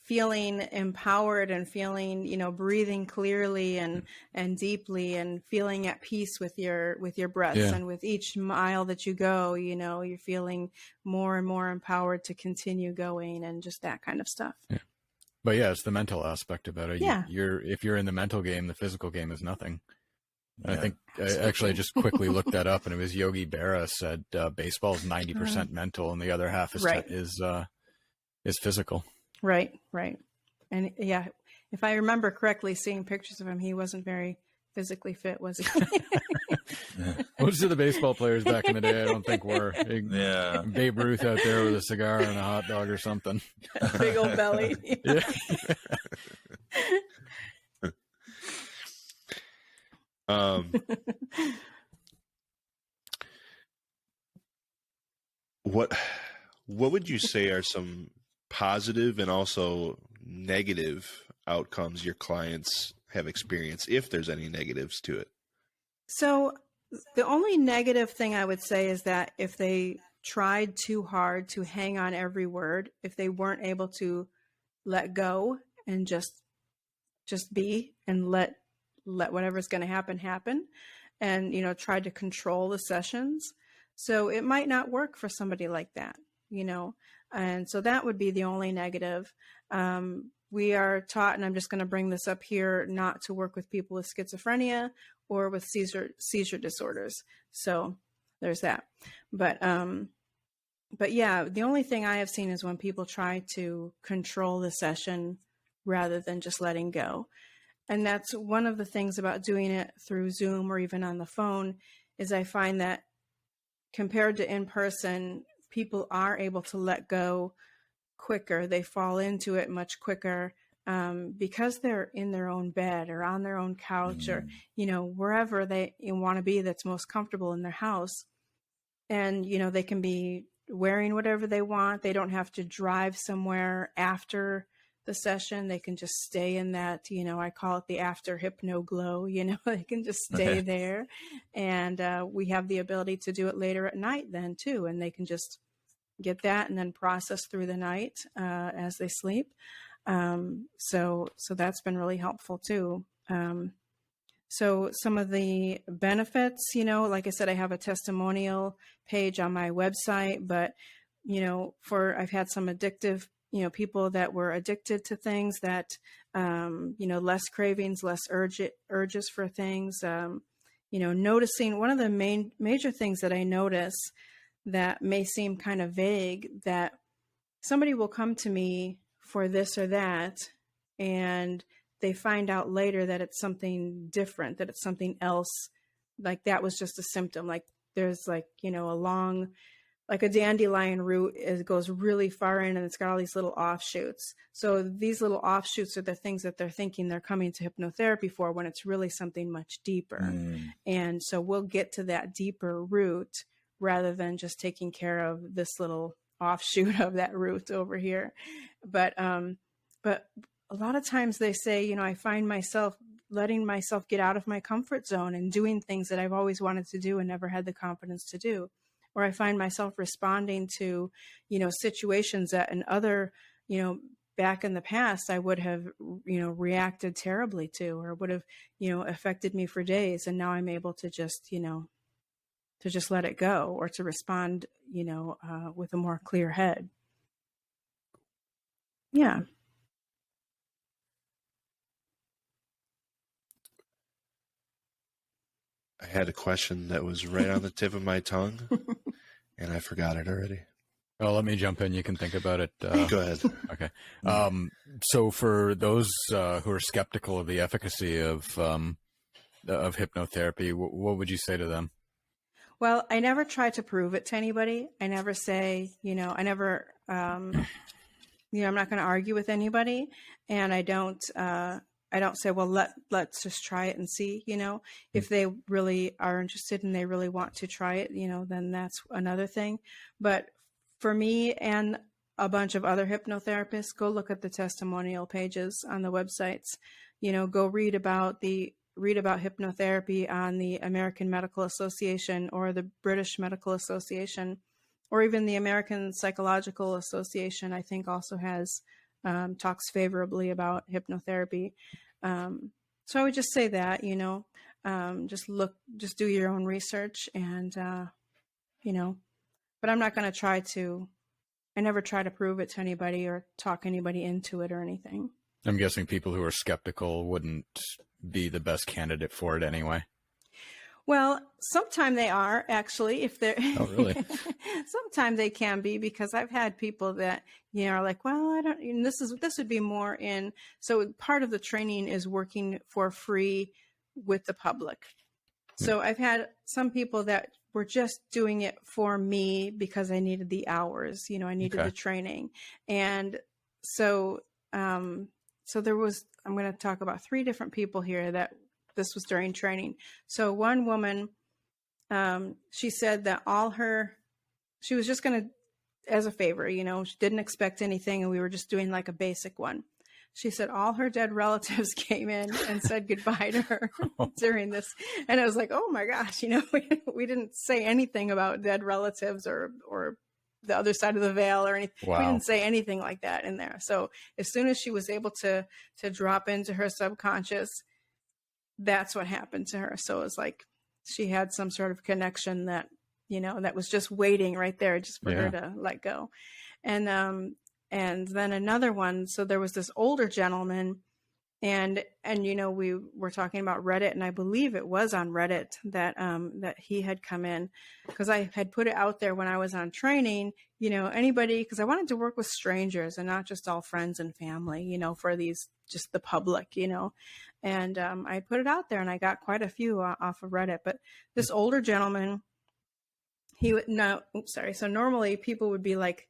feeling empowered and feeling, breathing clearly and deeply, and feeling at peace with your breaths. Yeah. And with each mile that you go, you're feeling more and more empowered to continue going, and just that kind of stuff. Yeah. But yeah, it's the mental aspect about it. Yeah. If you're in the mental game, the physical game is nothing. Yeah, I think I just quickly looked that up, and it was Yogi Berra said baseball is 90% mental, and the other half is physical. Right. And yeah, if I remember correctly, seeing pictures of him, he wasn't very physically fit, was he? Most of the baseball players back in the day, I don't think were. Yeah. Babe Ruth out there with a cigar and a hot dog or something. Big old belly. Yeah. What would you say are some positive and also negative outcomes your clients have experienced, if there's any negatives to it? So the only negative thing I would say is that if they tried too hard to hang on every word, if they weren't able to let go and just be and let whatever's going to happen, and tried to control the sessions. So it might not work for somebody like that, and so that would be the only negative. We are taught, and I'm just going to bring this up here, not to work with people with schizophrenia or with seizure disorders. So there's that. But yeah, the only thing I have seen is when people try to control the session rather than just letting go. And that's one of the things about doing it through Zoom or even on the phone, is I find that compared to in person, people are able to let go quicker. They fall into it much quicker because they're in their own bed or on their own couch or, wherever they want to be that's most comfortable in their house. And, they can be wearing whatever they want. They don't have to drive somewhere after the session. They can just stay in that, I call it the after hypno glow, they can just stay there. And we have the ability to do it later at night then too. And they can just get that and then process through the night as they sleep. So that's been really helpful too. So some of the benefits, like I said, I have a testimonial page on my website, but, I've had some addictive, people that were addicted to things that, less cravings, less urges for things, noticing one of the major things that I notice that may seem kind of vague, that somebody will come to me for this or that, and they find out later that it's something different, that it's something else. Like that was just a symptom. Like there's like, like a dandelion root, it goes really far in and it's got all these little offshoots. So these little offshoots are the things that they're thinking they're coming to hypnotherapy for, when it's really something much deeper. And so we'll get to that deeper root rather than just taking care of this little offshoot of that root over here. But a lot of times they say, I find myself letting myself get out of my comfort zone and doing things that I've always wanted to do and never had the confidence to do. Or I find myself responding to, situations that in other, back in the past, I would have, reacted terribly to, or would have, affected me for days. And now I'm able to just, to just let it go, or to respond, with a more clear head. Yeah. I had a question that was right on the tip of my tongue, and I forgot it already. Well, let me jump in. You can think about it. Go ahead. Okay. So for those who are skeptical of the efficacy of hypnotherapy, what would you say to them? Well, I never try to prove it to anybody. I never say, I never, I'm not going to argue with anybody, and I don't say, well, let's just try it and see, if they really are interested and they really want to try it, then that's another thing. But for me and a bunch of other hypnotherapists, go look at the testimonial pages on the websites, go read about hypnotherapy on the American Medical Association or the British Medical Association, or even the American Psychological Association, I think also has talks favorably about hypnotherapy. So I would just say that, just do your own research, and, but I'm not going to I never try to prove it to anybody or talk anybody into it or anything. I'm guessing people who are skeptical wouldn't be the best candidate for it anyway. Well, sometimes they are, actually, if they're, oh, really? Sometimes they can be, because I've had people that, are like, well, I don't, and this would be more in, so part of the training is working for free with the public. So I've had some people that were just doing it for me because I needed the hours, I needed the training. And so, there was, I'm going to talk about 3 different people here that this was during training. So one woman, she said that she was just going to, as a favor, she didn't expect anything, and we were just doing like a basic one. She said all her dead relatives came in and said goodbye to her during this. And I was like, oh my gosh, we didn't say anything about dead relatives or the other side of the veil or anything. Wow. We didn't say anything like that in there. So as soon as she was able to drop into her subconscious, that's what happened to her. So it was like she had some sort of connection that, that was just waiting right there just for her to let go. And then another one, so there was this older gentleman, and we were talking about Reddit, and I believe it was on Reddit that he had come in, because I had put it out there when I was on training, anybody, because I wanted to work with strangers and not just all friends and family, for these, just the public, and I put it out there, and I got quite a few off of Reddit. But this older gentleman, so normally people would be like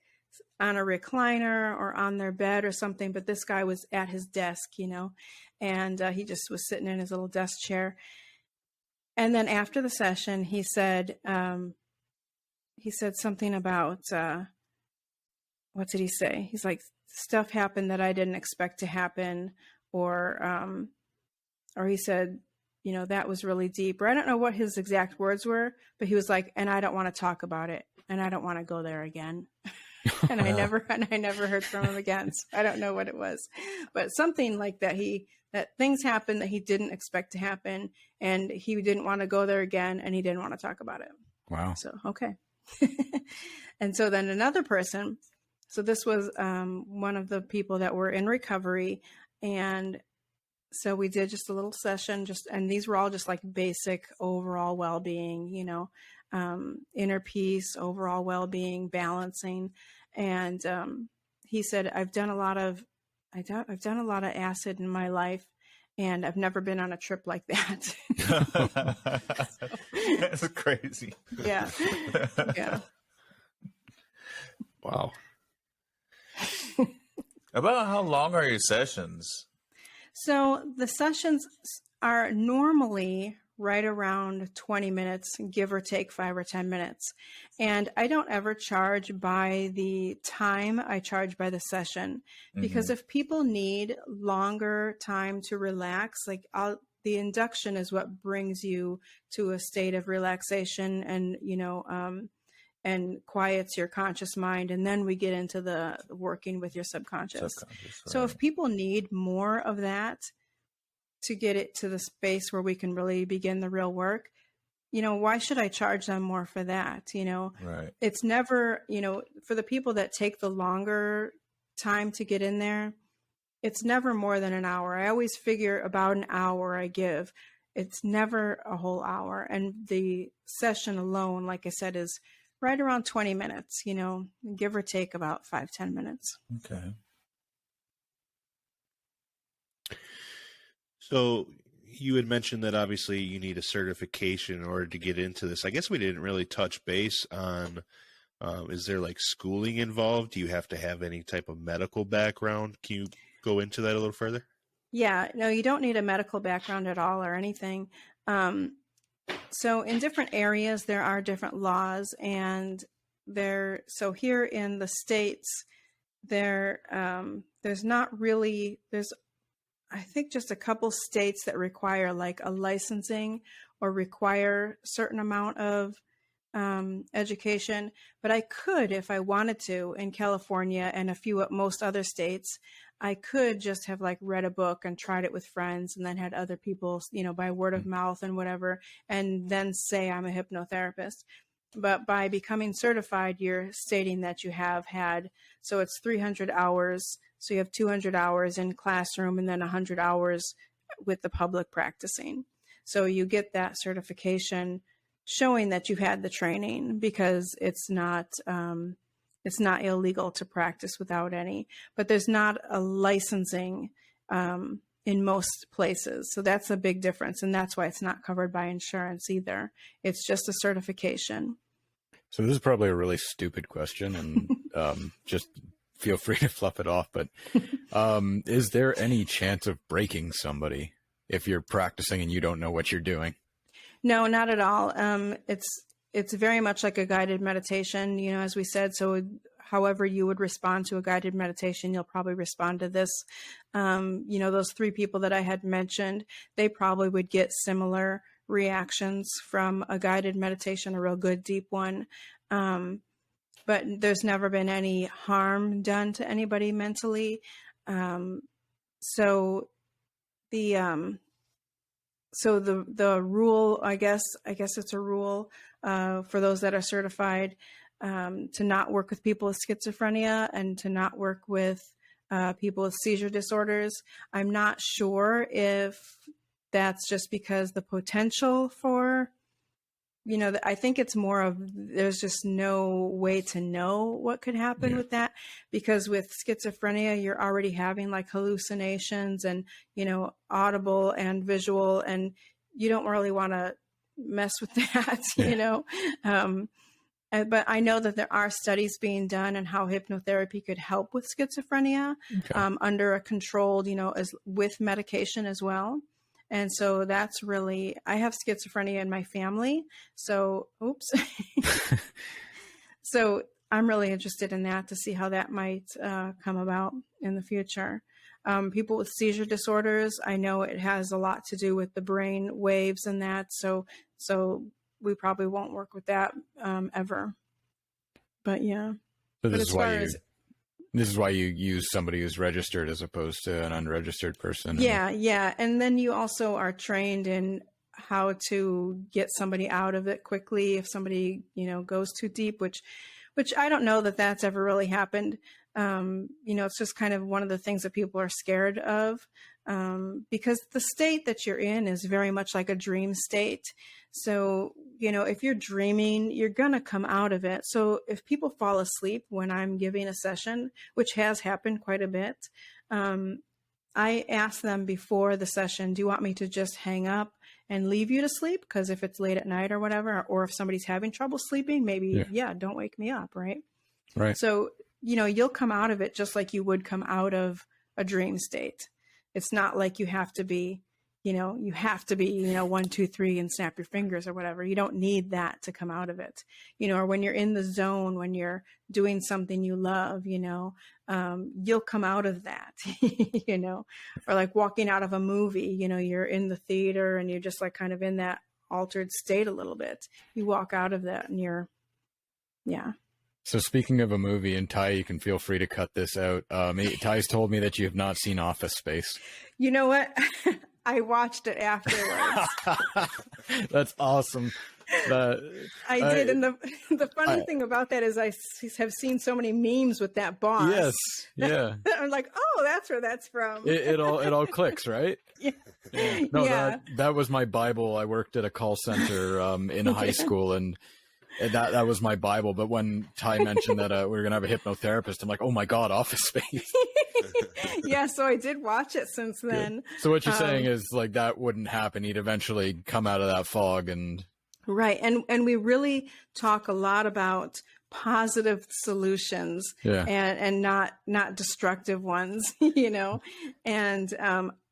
on a recliner or on their bed or something, but this guy was at his desk, and he just was sitting in his little desk chair. And then after the session, he said something about, what did he say? He's like, stuff happened that I didn't expect to happen, or he said that was really deep. Or I don't know what his exact words were, but he was like, and I don't want to talk about it, and I don't want to go there again. And I never heard from him again. So I don't know what it was, but something like that. That things happened that he didn't expect to happen, and he didn't want to go there again, and he didn't want to talk about it. Wow. So, okay. And so then another person, so this was one of the people that were in recovery. And so we did just a little session, and these were all just like basic overall well-being, inner peace, overall well-being, balancing. And he said, I've done a lot of acid in my life, and I've never been on a trip like that. That's crazy. Yeah. Yeah. Wow. About how long are your sessions? So the sessions are normally right around 20 minutes, give or take 5 or 10 minutes. And I don't ever charge by the time, I charge by the session. Because if people need longer time to relax, like the induction is what brings you to a state of relaxation and, and quiets your conscious mind. And then we get into the working with your subconscious. So if people need more of that to get it to the space where we can really begin the real work, why should I charge them more for that? Right. It's never, for the people that take the longer time to get in there, it's never more than an hour. I always figure about an hour I give. It's never a whole hour. And the session alone, like I said, is right around 20 minutes, give or take about 5-10 minutes. Okay. So you had mentioned that obviously you need a certification in order to get into this. I guess we didn't really touch base on, is there like schooling involved? Do you have to have any type of medical background? Can you go into that a little further? Yeah, no, you don't need a medical background at all or anything. So in different areas, there are different laws, and so here in the States, there's not really, I think just a couple states that require like a licensing or require a certain amount of education. But I could, if I wanted to, in California and most other states, I could just have like read a book and tried it with friends and then had other people, by word of mouth and whatever, and then say I'm a hypnotherapist. But by becoming certified, you're stating that you have had, so it's 300 hours. So you have 200 hours in classroom and then 100 hours with the public practicing. So you get that certification showing that you had the training, because it's not illegal to practice without any, but there's not a licensing in most places. So that's a big difference. And that's why it's not covered by insurance either. It's just a certification. So this is probably a really stupid question, and just feel free to fluff it off. But is there any chance of breaking somebody if you're practicing and you don't know what you're doing? No, not at all. It's very much like a guided meditation, as we said. So however you would respond to a guided meditation, you'll probably respond to this. Those 3 people that I had mentioned, they probably would get similar reactions from a guided meditation, a real good deep one. But there's never been any harm done to anybody mentally. So the rule, I guess it's a rule for those that are certified to not work with people with schizophrenia and to not work with people with seizure disorders. I'm not sure if that's just because the potential for, I think it's more of there's just no way to know what could happen with that, because with schizophrenia, you're already having like hallucinations and, audible and visual, and you don't really want to mess with that, But I know that there are studies being done on how hypnotherapy could help with schizophrenia under a controlled, as with medication as well. And so that's really, I have schizophrenia in my family. So, so I'm really interested in that to see how that might come about in the future. People with seizure disorders, I know it has a lot to do with the brain waves and that. So we probably won't work with that ever. But yeah. So But as far as this is why you use somebody who's registered as opposed to an unregistered person. Yeah. And then you also are trained in how to get somebody out of it quickly if somebody, goes too deep, which I don't know that that's ever really happened. It's just kind of one of the things that people are scared of, because the state that you're in is very much like a dream state. So, if you're dreaming, you're going to come out of it. So if people fall asleep when I'm giving a session, which has happened quite a bit, I ask them before the session, do you want me to just hang up and leave you to sleep? Because if it's late at night or whatever, or if somebody's having trouble sleeping, maybe, don't wake me up, right? Right. So, you'll come out of it just like you would come out of a dream state. It's not like you have to be, 1, 2, 3 and snap your fingers or whatever. You don't need that to come out of it, or when you're in the zone, when you're doing something you love, you'll come out of that, or like walking out of a movie, you're in the theater and you're just like kind of in that altered state a little bit. You walk out of that and yeah. So speaking of a movie, and Ty, you can feel free to cut this out. Ty's told me that you have not seen Office Space. You know what? I watched it afterwards. That's awesome. I did. And the funny thing about that is I have seen so many memes with that boss. Yes. Yeah. I'm like, oh, that's where that's from. It all clicks, right? Yeah. No, that was my Bible. I worked at a call center in high school, and that was my Bible. But when Ty mentioned that we were going to have a hypnotherapist, I'm like, oh my God, Office Space. Yeah, so I did watch it since then. Good. So what you're saying is like that wouldn't happen. He'd eventually come out of that fog and... Right. And we really talk a lot about positive solutions and not destructive ones, and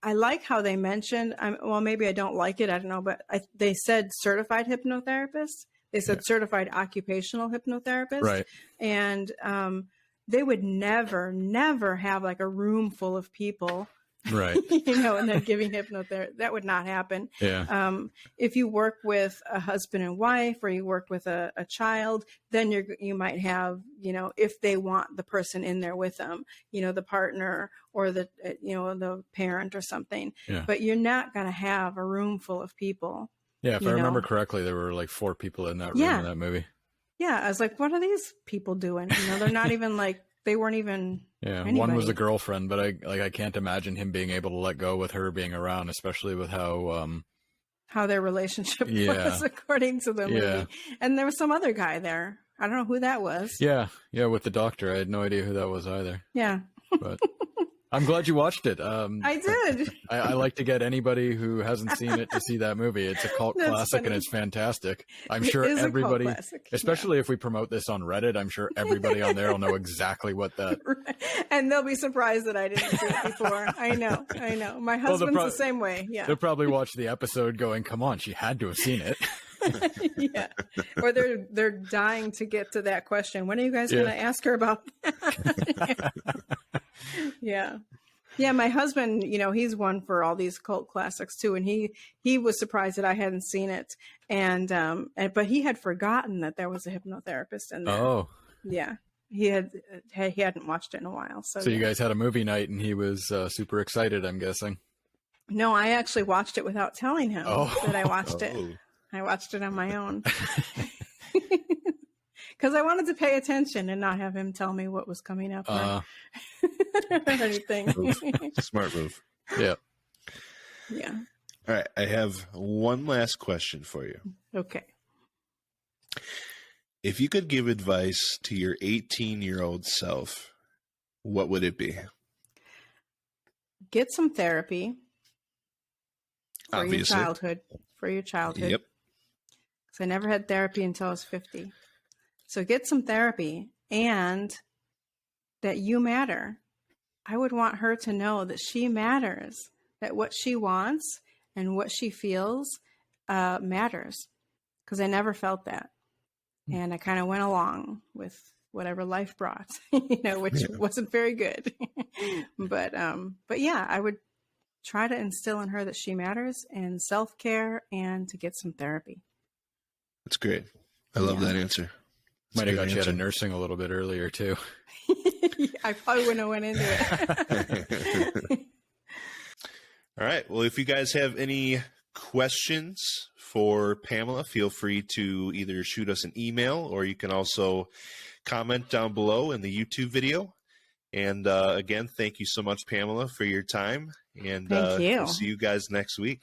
I like how they mentioned, maybe I don't like it. I don't know, but they said certified hypnotherapist. They said certified occupational hypnotherapist. Right. And they would never have like a room full of people, right? And they're giving hypnotherapy. That would not happen. Yeah. If you work with a husband and wife, or you work with a child, then you might have, if they want the person in there with them, the partner or the parent or something. Yeah. But you're not going to have a room full of people. Yeah, if I remember correctly, there were like 4 people in that room in that movie. Yeah, I was like, what are these people doing? They're not even like, they weren't even anybody. One was a girlfriend, but I can't imagine him being able to let go with her being around, especially with how their relationship was, according to the movie. And there was some other guy there. I don't know who that was. Yeah, with the doctor. I had no idea who that was either. Yeah. But I'm glad you watched it. I did. I like to get anybody who hasn't seen it to see that movie. It's a cult classic, funny. And it's fantastic. I'm sure everybody, especially if we promote this on Reddit, I'm sure everybody on there will know exactly what that. Right. And they'll be surprised that I didn't see it before. I know. My husband's the same way. Yeah. They'll probably watch the episode going, "Come on, she had to have seen it." Yeah. Or they're dying to get to that question. When are you guys going to ask her about that? Yeah. Yeah. My husband, he's one for all these cult classics too. And he was surprised that I hadn't seen it. But he had forgotten that there was a hypnotherapist in there. Oh, yeah. He hadn't watched it in a while. So you guys had a movie night and he was super excited, I'm guessing. No, I actually watched it without telling him that I watched it. I watched it on my own. Because I wanted to pay attention and not have him tell me what was coming up or anything. Smart move. Yeah. Yeah. All right. I have one last question for you. Okay. If you could give advice to your 18-year-old self, what would it be? Get some therapy for Obviously. your childhood. Yep. Because I never had therapy until I was 50. So get some therapy, and that you matter. I would want her to know that she matters, that what she wants and what she feels matters, because I never felt that. And I kind of went along with whatever life brought, you know, which wasn't very good. But yeah, I would try to instill in her that she matters and self-care and to get some therapy. That's great. I love that answer. Might have got you out of nursing a little bit earlier too. I probably wouldn't have went into it. All right. Well, if you guys have any questions for Pamela, feel free to either shoot us an email or you can also comment down below in the YouTube video. And again, thank you so much, Pamela, for your time. And Thank you. we'll see you guys next week.